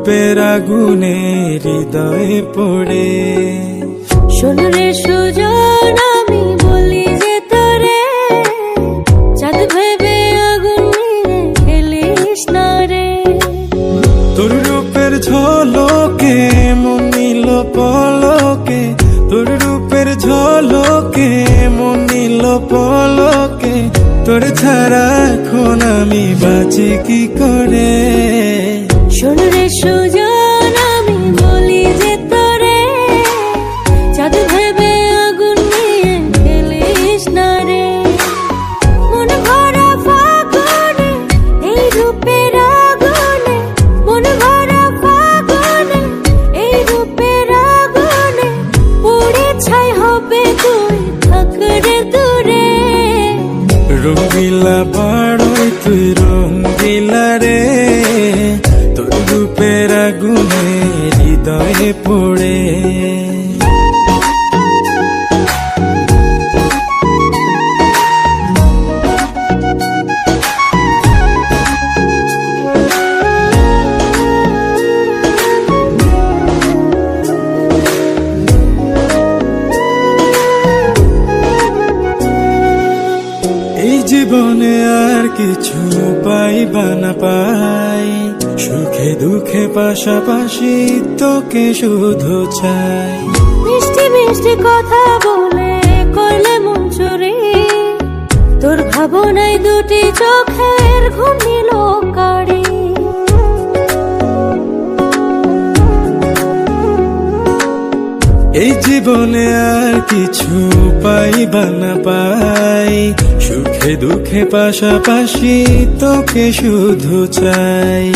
রূপের আগুনে হৃদয়ে পড়ে। শোন রে সুজন, আমি বলি যে তোরে, চাঁদ ভেবে আগুন নিয়ে খেলিস না রে। তোর রূপের ঝলকে মন নিল পলকে, তোর রূপের ঝলকে মন নিল পলকে। তোর ছাড়া এখন আমি বাঁচি কি করে। শোন রে সুজন, আমি বলি যে তোরে, চাঁদ ভেবে আগুন নিয়ে খেলিস না রে। মন ভরা ফাগুনে এই রূপের আগুনে, মন ভরা ফাগুনে এই রূপের আগুনে, পুড়ে ছাই হবে তুই, থাক রে দূরে। রঙ্গিলা পাড়ই তুই রঙ্গিলা রে, তোর রূপের আগুনে হৃদয়ে পড়ে। এই জীবনে আর কিছু পাইবা না পাই, সুখে দুঃখে পাশাপাশি তোকে শুধু চাই। মিষ্টি মিষ্টি কথা বলে করলে মন চুরি, তোর ভাবনায় দুটি চোখের ঘুম নিল কাড়ি। এই জীবনে আর কিছু পাইবা না পাই, সুখে দুঃখে পাশাপাশি তোকে শুধু চাই।